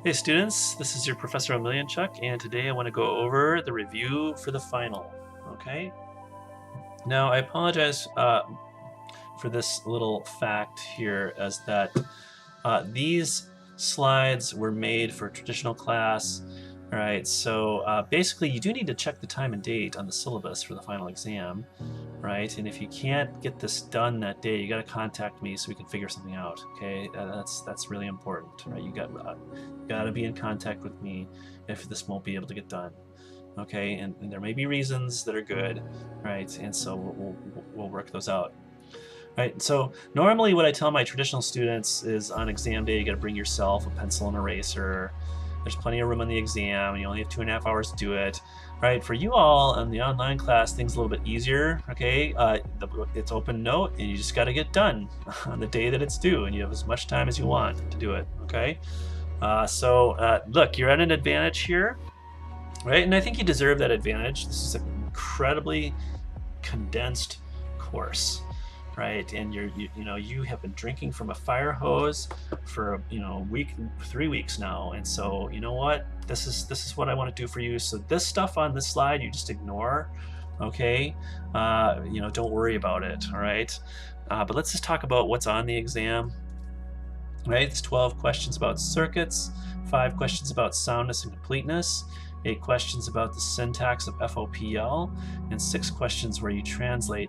Hey students, this is your Professor Emilianchuk, and today I want to go over the review for the final. Okay. Now I apologize for this little fact here, as that these slides were made for traditional class. All right, so basically you do need to check the time and date on the syllabus for the final exam, right? And if you can't get this done that day, you got to contact me so we can figure something out. Okay, that's really important, right? You got to be in contact with me if this won't be able to get done. Okay, and there may be reasons that are good, right? And so we'll work those out. Right, so normally what I tell my traditional students is on exam day, you gotta bring yourself a pencil and eraser. There's plenty of room on the exam, and you only have 2.5 hours to do it. Right, for you all in the online class, things a little bit easier, okay? It's open note, and you just gotta get done on the day that it's due, and you have as much time as you want to do it, okay? Look, you're at an advantage here, right? And I think you deserve that advantage. This is an incredibly condensed course, right? And you have been drinking from a fire hose for 3 weeks now, and so you know what, this is what I want to do for you. So this stuff on this slide you just ignore, okay? Don't worry about it, all right? But let's just talk about what's on the exam. Right, it's 12 questions about circuits, 5 questions about soundness and completeness, 8 questions about the syntax of FOPL, and 6 questions where you translate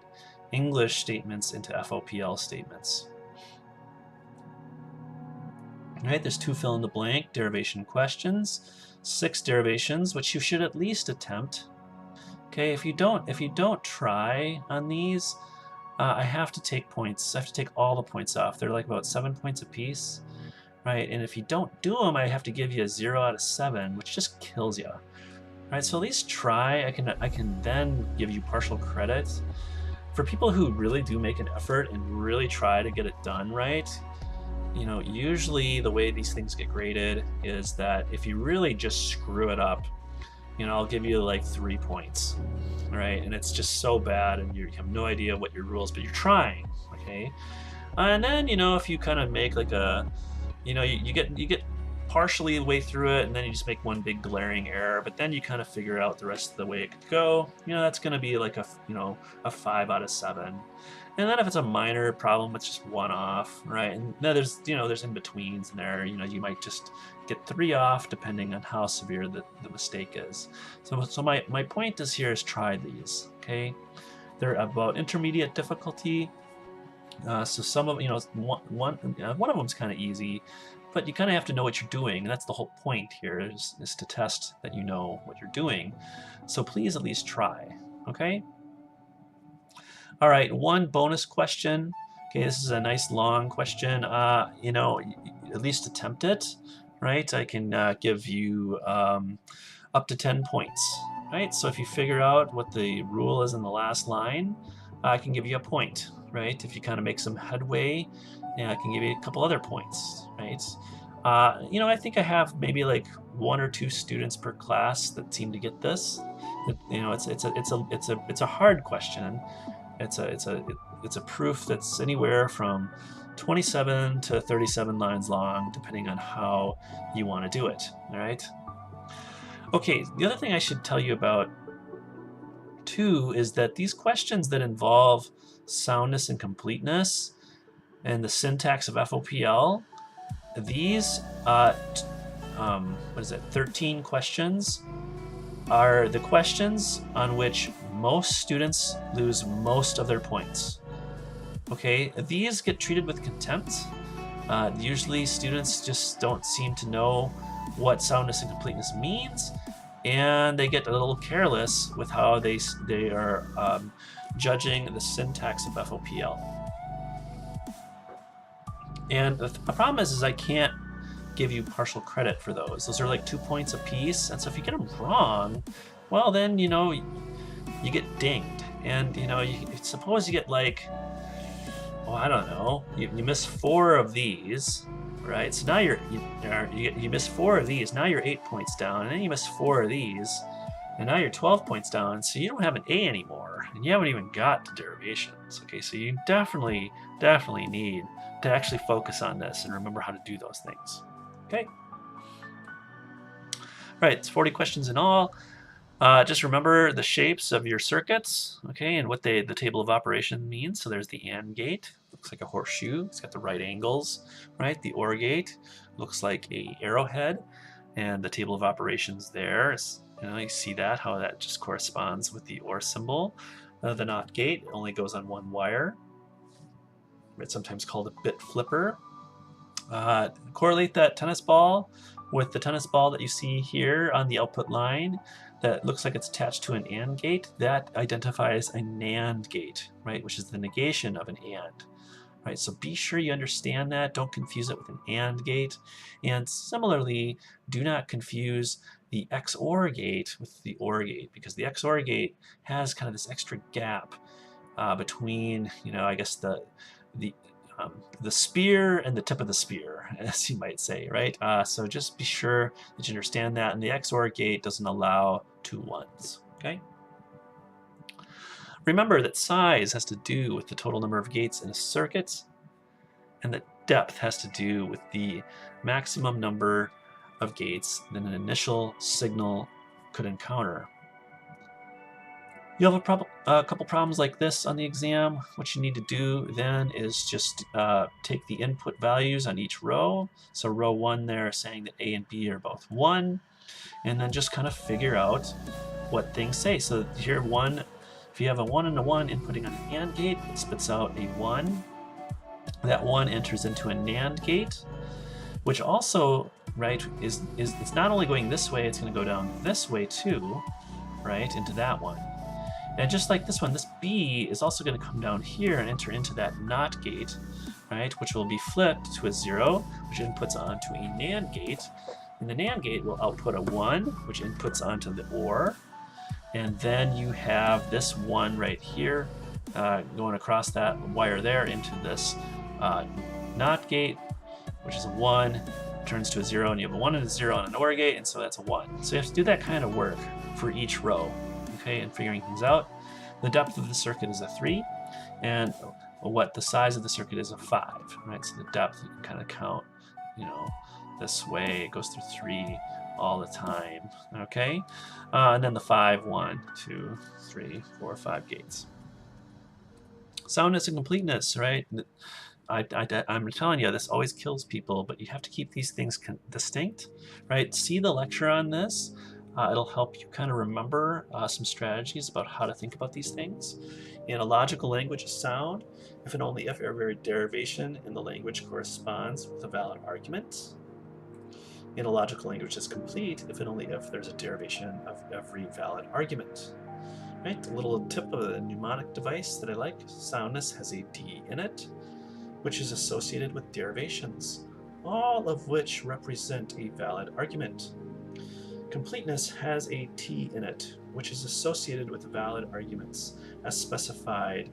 English statements into FOPL statements. All right, there's 2 fill-in-the-blank derivation questions, 6 derivations, which you should at least attempt. Okay, if you don't try on these, I have to take points. I have to take all the points off. They're like about 7 points apiece, right? And if you don't do them, I have to give you a 0 out of 7, which just kills you. Right, so at least try. I can then give you partial credit. For people who really do make an effort and really try to get it done right, usually the way these things get graded is that if you really just screw it up, I'll give you like 3 points, right? And it's just so bad, and you have no idea what your rules, but you're trying, okay? And then if you kind of make like you get partially the way through it, and then you just make one big glaring error, but then you kind of figure out the rest of the way it could go. That's going to be like a 5 out of 7. And then if it's a minor problem, it's just 1 off, right? And then there's in-betweens in there. You might just get 3 off depending on how severe the mistake is. So my point is try these, okay? They're about intermediate difficulty. So some of one of them's kind of easy, but you kind of have to know what you're doing, and that's the whole point here is to test that you know what you're doing. So please at least try, okay? All right, one bonus question. Okay, this is a nice long question. At least attempt it, right? I can give you up to 10 points, right? So if you figure out what the rule is in the last line, I can give you a point, right? If you kind of make some headway, I can give you a couple other points, right? I think I have maybe like 1 or 2 students per class that seem to get this. It's a hard question. It's a proof that's anywhere from 27 to 37 lines long, depending on how you want to do it. All right. Okay. The other thing I should tell you about too is that these questions that involve soundness and completeness and the syntax of FOPL, these 13 questions are the questions on which most students lose most of their points. Okay, these get treated with contempt. Usually students just don't seem to know what soundness and completeness means, and they get a little careless with how they are judging the syntax of FOPL. And the problem is I can't give you partial credit for those. Those are like 2 points apiece, and so if you get them wrong, well then you get dinged. And suppose you get like, I don't know, you miss 4 of these, right? So now you miss 4 of these. Now you're 8 points down, and then you miss 4 of these, and now you're 12 points down. So you don't have an A anymore, and you haven't even got to derivations. Okay, so you definitely need to actually focus on this and remember how to do those things. Okay. Right, it's 40 questions in all. Just remember the shapes of your circuits, okay, and what the table of operation means. So there's the AND gate, looks like a horseshoe. It's got the right angles, right? The OR gate looks like a arrowhead, and the table of operations there is, you see that, how that just corresponds with the OR symbol. The NOT gate only goes on one wire. It's sometimes called a bit flipper. Correlate that tennis ball with the tennis ball that you see here on the output line that looks like it's attached to an AND gate. That identifies a NAND gate, right, which is the negation of an AND. Right, so be sure you understand that. Don't confuse it with an AND gate. And similarly, do not confuse the XOR gate with the OR gate, because the XOR gate has kind of this extra gap between, I guess the spear and the tip of the spear, as you might say, right? So just be sure that you understand that. And the XOR gate doesn't allow 2 1s, okay? Remember that size has to do with the total number of gates in a circuit, and that depth has to do with the maximum number of gates that an initial signal could encounter. You'll have a couple problems like this on the exam. What you need to do then is just take the input values on each row. So row 1 there saying that A and B are both 1, and then just kind of figure out what things say. So here 1, if you have a 1 and a 1 inputting on an AND gate, it spits out a 1. That 1 enters into a NAND gate, which also, right, is it's not only going this way, it's going to go down this way too, right, into that one. And just like this one, this B is also going to come down here and enter into that NOT gate, right, which will be flipped to a 0, which inputs onto a NAND gate. And the NAND gate will output a 1, which inputs onto the OR. And then you have this 1 right here going across that wire there into this NOT gate, which is a 1, turns to a 0, and you have a 1 and a 0 on an OR gate, and so that's a 1. So you have to do that kind of work for each row, okay, and figuring things out. The depth of the circuit is a 3, and what the size of the circuit is a 5, right? So the depth, you can kind of count, this way. It goes through 3 all the time, okay? And then the 5, 1, 2, 3, 4, 5 gates. Soundness and completeness, right? I'm telling you, this always kills people, but you have to keep these things distinct, right? See the lecture on this. It'll help you kind of remember some strategies about how to think about these things. In a logical language is sound if and only if every derivation in the language corresponds with a valid argument. In a logical language is complete if and only if there's a derivation of every valid argument. Right? A little tip of a mnemonic device that I like. Soundness has a D in it, which is associated with derivations, all of which represent a valid argument. Completeness has a T in it, which is associated with valid arguments, as specified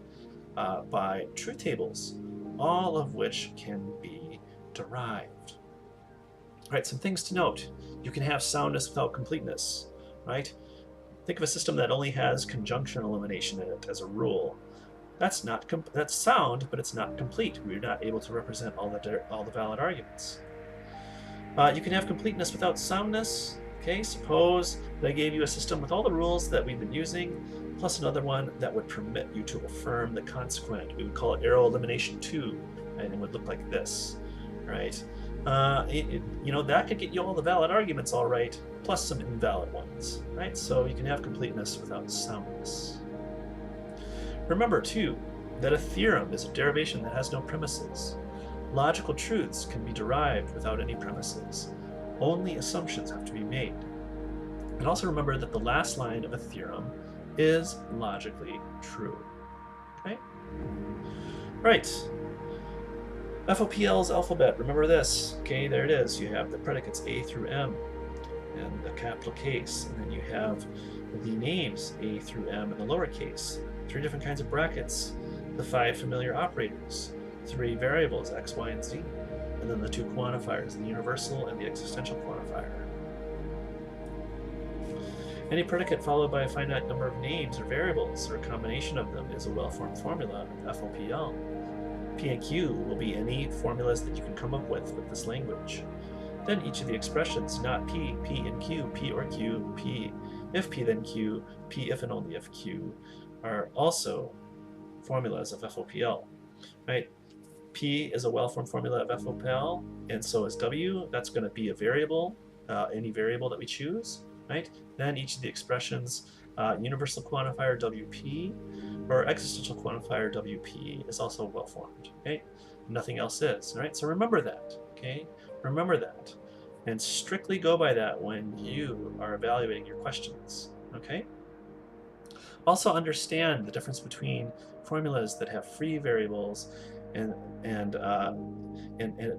by truth tables, all of which can be derived. Right, some things to note. You can have soundness without completeness, right? Think of a system that only has conjunction elimination in it as a rule. That's sound, but it's not complete. We're not able to represent all the valid arguments. You can have completeness without soundness. Okay, suppose that I gave you a system with all the rules that we've been using, plus another one that would permit you to affirm the consequent. We would call it arrow elimination 2, and it would look like this, right? That could get you all the valid arguments all right, plus some invalid ones, right? So you can have completeness without soundness. Remember, too, that a theorem is a derivation that has no premises. Logical truths can be derived without any premises. Only assumptions have to be made. And also remember that the last line of a theorem is logically true. Okay? Right. FOPL's alphabet, remember this. Okay, there it is. You have the predicates A through M and the capital case, and then you have the names A through M in the lowercase. 3 different kinds of brackets, the 5 familiar operators, 3 variables, X, Y, and Z, and then the 2 quantifiers, the universal and the existential quantifier. Any predicate followed by a finite number of names or variables, or a combination of them, is a well-formed formula of FOPL. P and Q will be any formulas that you can come up with this language. then each of the expressions, not P, P and Q, P or Q, P if P then Q, P if and only if Q, are also formulas of FOPL, right? P is a well-formed formula of FOPL, and so is W. That's going to be a variable, any variable that we choose, right? Then each of the expressions, universal quantifier WP or existential quantifier WP is also well-formed, okay? Nothing else is, right? So remember that, okay? Remember that, and strictly go by that when you are evaluating your questions, okay? Also understand the difference between formulas that have free variables and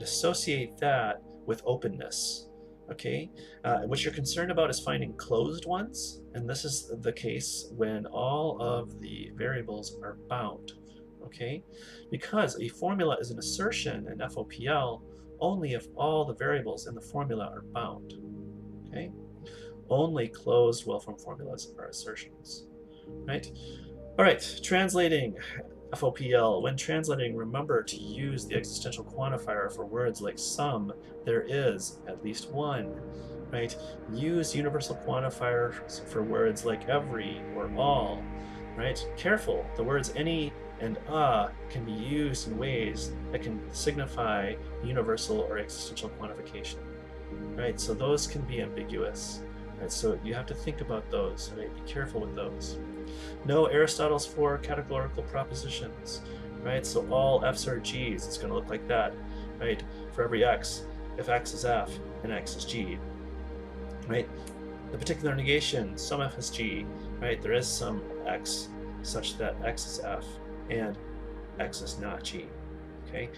associate that with openness. Okay, what you're concerned about is finding closed ones, and this is the case when all of the variables are bound. Okay, because a formula is an assertion in FOPL only if all the variables in the formula are bound. Okay, only closed, well-formed formulas are assertions. Right? All right, translating FOPL. When translating, remember to use the existential quantifier for words like some, there is, at least one, right? Use universal quantifiers for words like every or all, right? Careful, the words any and can be used in ways that can signify universal or existential quantification, right? So those can be ambiguous, right? So you have to think about those, right? Be careful with those. Know Aristotle's 4 categorical propositions, right? So all f's are g's. It's going to look like that, right? For every x, if x is f and x is g, right? The particular negation, some f is g, right? There is some x such that x is f and x is not g, okay?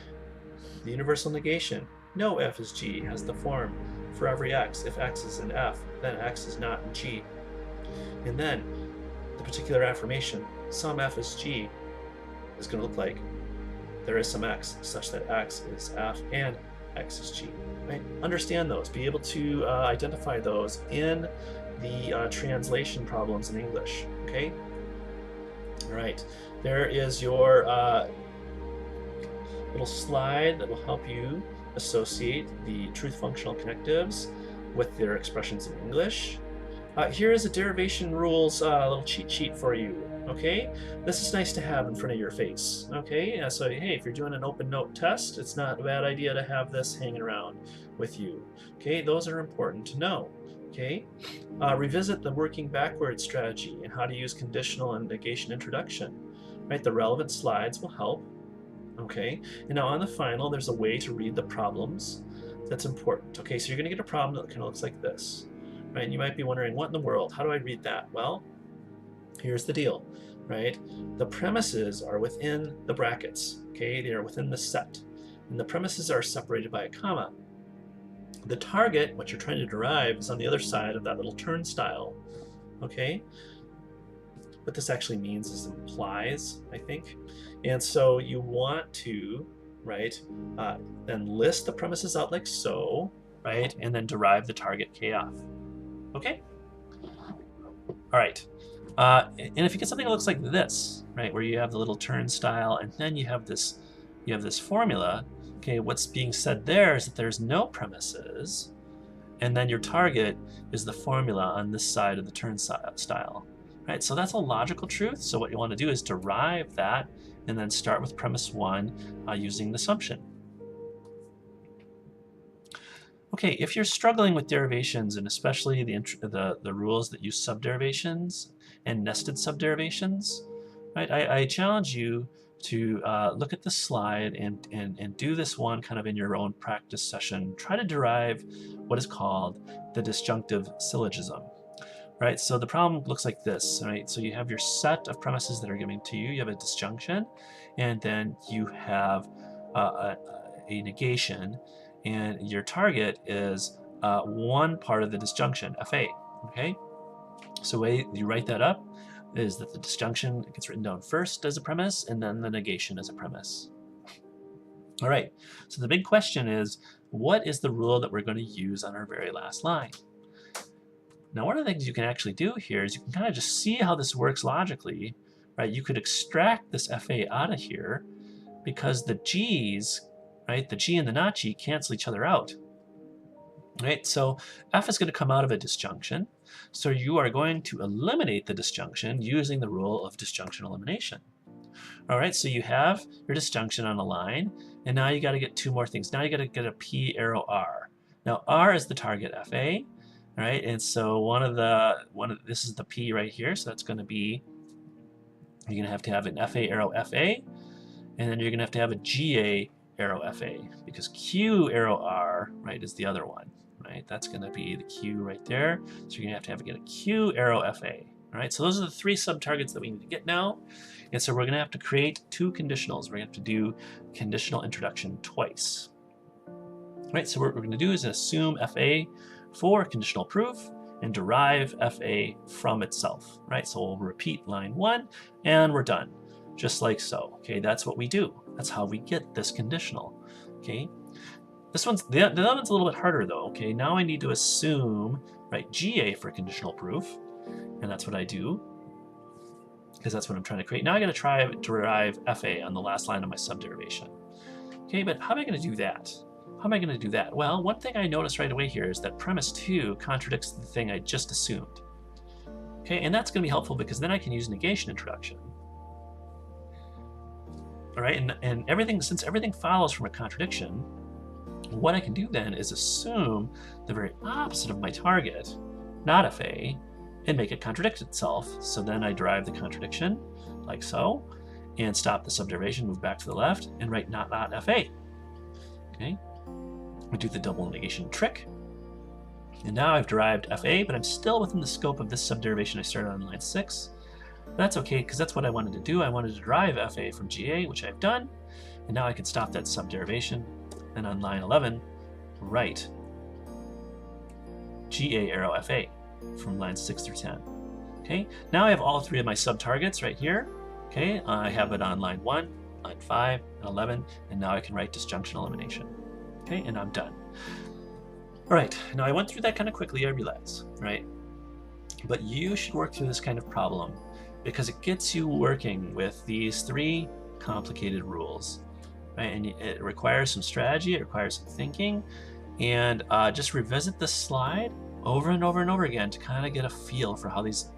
The universal negation, no f is g, has the form for every x. If x is in f, then x is not in g. And then the particular affirmation, some f is g, is going to look like there is some x such that x is f and x is g. Right? Understand those. Be able to identify those in the translation problems in English. Okay. All right. There is your little slide that will help you associate the truth functional connectives with their expressions in English. Here is a derivation rules little cheat sheet for you. Okay, this is nice to have in front of your face. Okay, so hey, if you're doing an open note test, it's not a bad idea to have this hanging around with you. Okay, those are important to know. Okay, revisit the working backwards strategy and how to use conditional and negation introduction. Right, the relevant slides will help. Okay, and now on the final, there's a way to read the problems that's important. Okay, so you're going to get a problem that kind of looks like this. Right, and you might be wondering, what in the world? How do I read that? Well, here's the deal, right? The premises are within the brackets, okay? They are within the set, and the premises are separated by a comma. The target, what you're trying to derive, is on the other side of that little turnstile, okay? What this actually means is implies, I think. And so you want to, right, then list the premises out like so, right, and then derive the target k off. Okay? All right. And if you get something that looks like this, right, where you have the little turnstile and then you have this formula, okay, what's being said there is that there's no premises, and then your target is the formula on this side of the turnstile, right? So that's a logical truth. So what you want to do is derive that and then start with premise 1 using an assumption. Okay, if you're struggling with derivations, and especially the rules that use subderivations and nested subderivations, right? I challenge you to look at the slide and do this one kind of in your own practice session. Try to derive what is called the disjunctive syllogism, right? So the problem looks like this, right? So you have your set of premises that are given to you. You have a disjunction, and then you have a negation. And your target is one part of the disjunction, FA, okay? So the way you write that up is that the disjunction gets written down first as a premise, and then the negation as a premise. All right, so the big question is, what is the rule that we're going to use on our very last line? Now, one of the things you can actually do here is you can kind of just see how this works logically, right? You could extract this FA out of here because the G's, right, the G and the not G cancel each other out. right? So F is going to come out of a disjunction. So you are going to eliminate the disjunction using the rule of disjunction elimination. All right, so you have your disjunction on a line, and now you got to get two more things. Now you got to get a P arrow R. Now R is the target FA, all right? And so this is the P right here, so that's going to be, you're going to have an FA arrow FA, and then you're going to have a GA arrow FA, because Q arrow R, right, is the other one, right? That's going to be the Q right there. So you're going to get a Q arrow FA. All right, so those are the three subtargets that we need to get now. And so we're going to have to create two conditionals. We're going to have to do conditional introduction twice. All right, so what we're going to do is assume FA for conditional proof and derive FA from itself. Right, so we'll repeat line 1 and we're done, just like so. Okay, that's what we do. That's how we get this conditional. Okay, the other one's a little bit harder though. Okay, now I need to assume, right, GA for conditional proof, and that's what I do, because that's what I'm trying to create. Now I got to try to derive FA on the last line of my subderivation. Okay, but how am I going to do that? How am I going to do that? Well, one thing I noticed right away here is that premise 2 contradicts the thing I just assumed. Okay, and that's going to be helpful because then I can use negation introduction. All right, and since everything follows from a contradiction, what I can do then is assume the very opposite of my target, not FA, and make it contradict itself. So then I derive the contradiction, like so, and stop the subderivation, move back to the left, and write not FA. Okay, I do the double negation trick, and now I've derived FA, but I'm still within the scope of this subderivation I started on line 6. But that's okay, because that's what I wanted to do. I wanted to derive FA from GA, which I've done, and now I can stop that subderivation, and on line 11, write GA arrow FA from lines 6 through 10. Okay, now I have all three of my subtargets right here. Okay, I have it on line 1, line 5, and 11, and now I can write disjunction elimination. Okay, and I'm done. All right, now I went through that kind of quickly, I realize, right? But you should work through this kind of problem because it gets you working with these three complicated rules, right? And it requires some strategy, it requires some thinking, and just revisit this slide over and over and over again to kind of get a feel for how these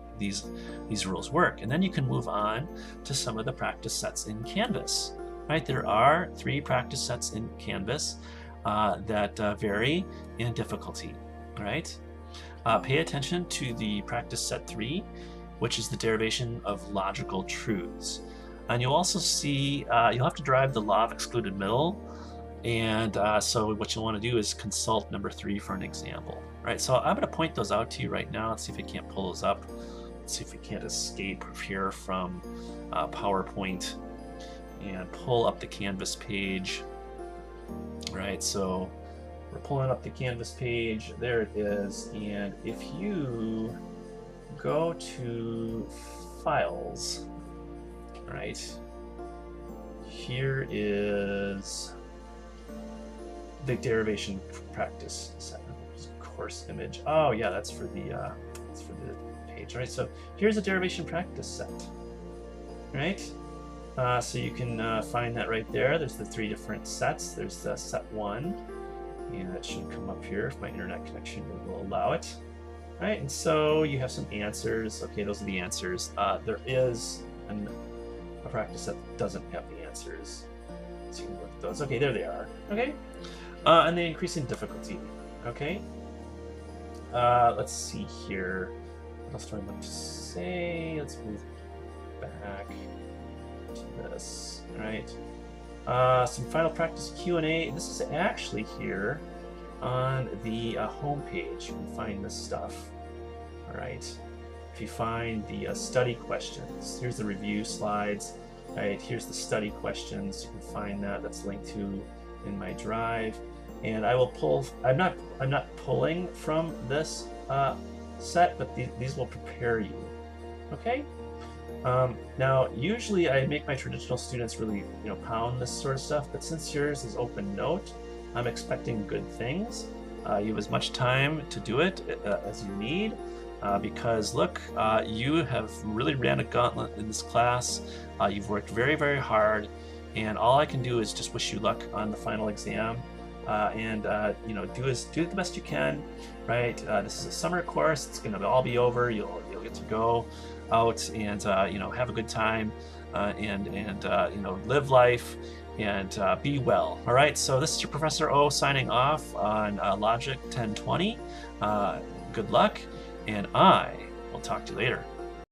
rules work. And then you can move on to some of the practice sets in Canvas, right? There are 3 practice sets in Canvas that vary in difficulty, right? Pay attention to the practice set 3, which is the derivation of logical truths. And you'll also see, you'll have to derive the law of excluded middle. And so what you'll want to do is consult number 3 for an example, right? So I'm going to point those out to you right now. Let's see if I can't pull those up. Let's see if we can't escape here from PowerPoint and pull up the Canvas page, right? So we're pulling up the Canvas page. There it is. And if you go to Files, right, here is the derivation practice set. Course image. Oh yeah, that's for the page, right? So here's a derivation practice set, right? So you can find that right there. There's the 3 different sets. There's set 1, and that should come up here if my internet connection will allow it. Right, and so you have some answers. Okay, those are the answers. There is a practice set that doesn't have the answers. So you can look at those. Okay, there they are. Okay, and the increasing difficulty. Okay. Let's see here. What else do I want to say? Let's move back to this. All right. Some final practice Q&A. This is actually here on the home page. You can find this stuff. All right. If you find the study questions, here's the review slides. All right. Here's the study questions. You can find that. That's linked to in my drive. And I will pull. I'm not pulling from this set, but these will prepare you. Okay. Now, usually I make my traditional students really, pound this sort of stuff. But since yours is open note, I'm expecting good things. You have as much time to do it as you need, because look, you have really ran a gauntlet in this class. You've worked very, very hard, and all I can do is just wish you luck on the final exam. you know, do the best you can, right? This is a summer course. It's going to all be over. You'll get to go out and you know, have a good time, and you know, live life and be well. All right. So this is your Professor O signing off on Logic 1020. Good luck, and I will talk to you later.